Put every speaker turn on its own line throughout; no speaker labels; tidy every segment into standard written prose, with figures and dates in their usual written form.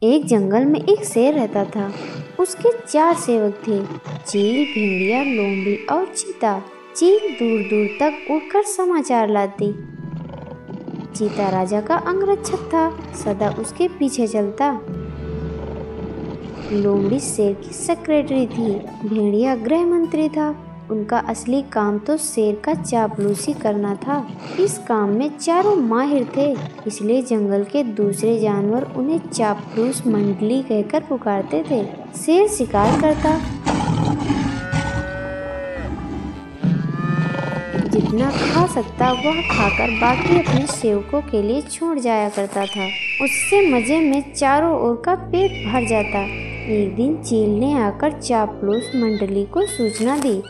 एक जंगल में एक शेर रहता था। उसके 4 सेवक थे, चील, भेड़िया, लोमड़ी और चीता। चील दूर दूर तक उड़कर समाचार लाती। चीता राजा का अंगरक्षक था, सदा उसके पीछे चलता। लोमड़ी शेर की सेक्रेटरी थी, भेड़िया गृह मंत्री था। उनका असली काम तो शेर का चापलूसी करना था। इस काम में चारों माहिर थे, इसलिए जंगल के दूसरे जानवर उन्हें चापलूस मंडली कहकर पुकारते थे। शेर शिकार करता, जितना खा सकता वह खाकर बाकी अपने सेवकों के लिए छोड़ जाया करता था। उससे मजे में चारों ओर का पेट भर जाता। एक दिन चील ने आकर चापलूस मंडली को सूचना दी।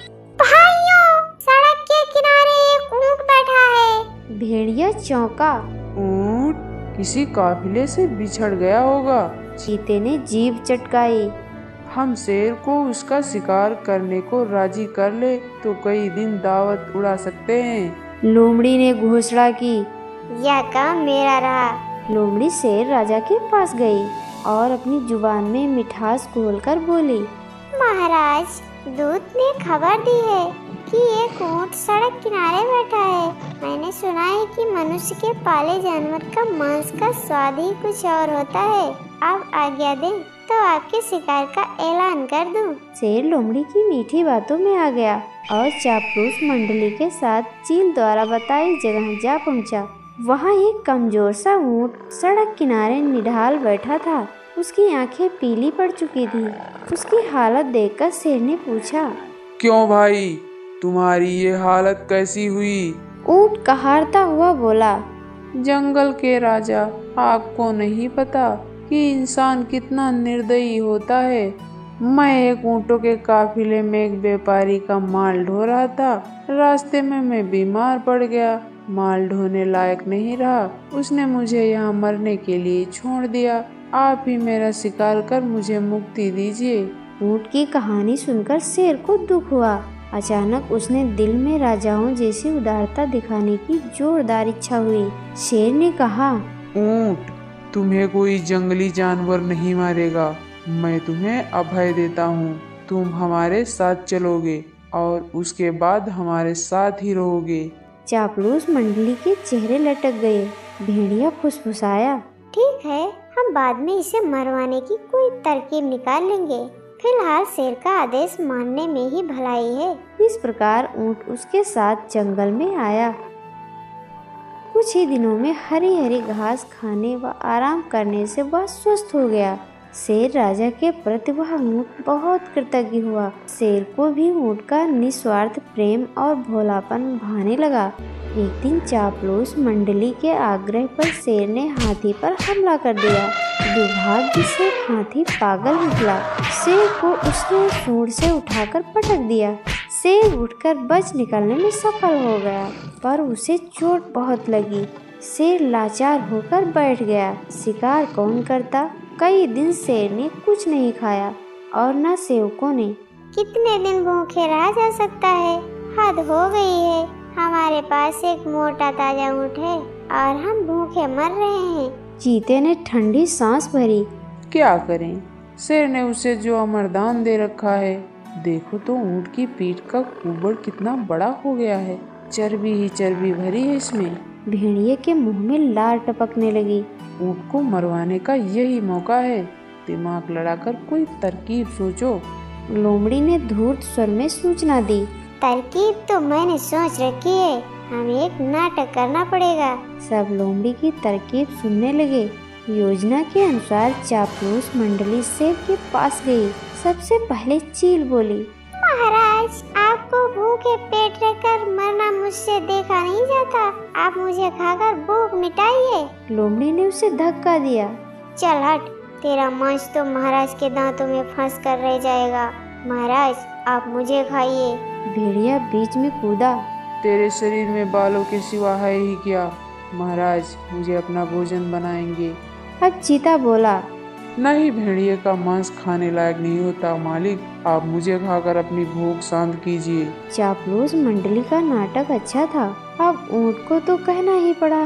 सड़क के किनारे एक ऊंट बैठा है।
भेड़िया चौंका।
ऊंट किसी काफिले से बिछड़ गया होगा।
चीते ने जीभ चटकाई।
हम शेर को उसका शिकार करने को राजी कर ले तो कई दिन दावत उड़ा सकते हैं।
लोमड़ी ने घोषणा की।
यह काम मेरा रहा।
लोमड़ी शेर राजा के पास गई और अपनी जुबान में मिठास घोलकर बोली।
महाराज, दूत ने खबर दी है कि एक ऊंट सड़क किनारे बैठा है। मैंने सुना है कि मनुष्य के पाले जानवर का मांस का स्वाद ही कुछ और होता है। आप आज्ञा दें तो आपके शिकार का ऐलान कर दूं।
शेर लोमड़ी की मीठी बातों में आ गया और चापलूस मंडली के साथ चील द्वारा बताई जगह जा पहुंचा। वहाँ एक कमजोर सा ऊंट सड़क किनारे निढाल बैठा था। उसकी आंखें पीली पड़ चुकी थी। उसकी हालत देखकर शेर ने पूछा,
क्यों भाई, तुम्हारी ये हालत कैसी हुई?
ऊंट कहारता हुआ बोला,
जंगल के राजा, आपको नहीं पता कि इंसान कितना निर्दयी होता है। मैं एक ऊँटों के काफिले में एक व्यापारी का माल ढो रहा था। रास्ते में मैं बीमार पड़ गया, माल ढोने लायक नहीं रहा। उसने मुझे यहाँ मरने के लिए छोड़ दिया। आप ही मेरा शिकार कर मुझे मुक्ति दीजिए।
ऊंट की कहानी सुनकर शेर को दुख हुआ। अचानक उसने दिल में राजाओं जैसी उदारता दिखाने की जोरदार इच्छा हुई। शेर ने कहा,
ऊंट, तुम्हें कोई जंगली जानवर नहीं मारेगा। मैं तुम्हें अभय देता हूँ। तुम हमारे साथ चलोगे और उसके बाद हमारे साथ ही रहोगे।
चापलूस मंडली के चेहरे लटक गए। भेड़िया फुसफुसाया,
ठीक है, हम बाद में इसे मरवाने की कोई तरकीब निकाल लेंगे। फिलहाल शेर का आदेश मानने में ही भलाई है।
इस प्रकार ऊंट उसके साथ जंगल में आया। कुछ ही दिनों में हरी हरी घास खाने व आराम करने से वह स्वस्थ हो गया। शेर राजा के प्रति वह ऊंट बहुत कृतज्ञ हुआ। शेर को भी ऊंट का निस्वार्थ प्रेम और भोलापन भाने लगा। एक दिन चापलूस मंडली के आग्रह पर शेर ने हाथी पर हमला कर दिया। दुर्भाग्य से हाथी पागल निकला। शेर को उसने सूंड से उठाकर पटक दिया। शेर उठकर बच निकलने में सफल हो गया, पर उसे चोट बहुत लगी। शेर लाचार होकर बैठ गया। शिकार कौन करता? कई दिन शेर ने कुछ नहीं खाया और न सेवकों ने।
कितने दिन भूखे रहा जा सकता है? हद हो गई है। हमारे पास एक मोटा ताजा ऊँट है और हम भूखे मर रहे हैं।
चीते ने ठंडी सांस भरी।
क्या करें, शेर ने उसे जो अमरदान दे रखा है। देखो तो ऊँट की पीठ का कुबड़ कितना बड़ा हो गया है। चर्बी ही चर्बी भरी है इसमें।
भेड़िए के मुंह में लार टपकने लगी।
ऊँट को मरवाने का यही मौका है। दिमाग लड़ाकर कोई तरकीब सोचो।
लोमड़ी ने धूर्त स्वर में सूचना दी।
तरकीब तो मैंने सोच रखी है। हमें एक नाटक करना पड़ेगा।
सब लोमड़ी की तरकीब सुनने लगे। योजना के अनुसार चापलूस मंडली शेर के पास गई। सबसे पहले चील बोली,
महाराज, आपको भूखे पेट रहकर मरना मुझसे देखा नहीं जाता। आप मुझे खाकर भूख मिटाइए।
लोमड़ी ने उसे धक्का दिया।
चल हट, तेरा मांस तो महाराज के दांतों में फंस कर रह जाएगा। महाराज, आप मुझे खाइए।
भेड़िया बीच में कूदा।
तेरे शरीर में बालों के सिवा है ही क्या? महाराज, मुझे अपना भोजन बनाएंगे।
अब चीता बोला,
नहीं, भेड़िए का मांस खाने लायक नहीं होता मालिक। आप मुझे खाकर अपनी भूख शांत कीजिए।
चापलूस मंडली का नाटक अच्छा था। अब ऊंट को तो कहना ही पड़ा।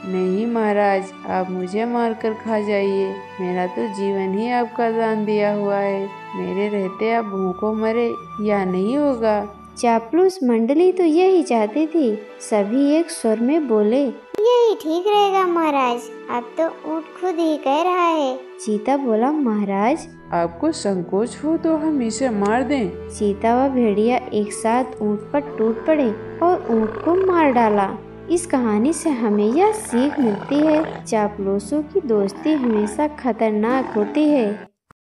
नहीं महाराज, आप मुझे मारकर खा जाइए, मेरा तो जीवन ही आपका दान दिया हुआ है, मेरे रहते आप भूखों मरे या नहीं होगा।
चापलूस मंडली तो यही चाहती थी। सभी एक स्वर में बोले,
यही ठीक रहेगा महाराज, अब तो ऊँट खुद ही कह रहा है।
चीता बोला, महाराज
आपको संकोच हो तो हम इसे मार दें।
चीता व भेड़िया एक साथ ऊँट पर टूट पड़े और ऊँट को मार डाला। इस कहानी से हमें यह सीख मिलती है, चापलूसों की दोस्ती हमेशा खतरनाक होती है।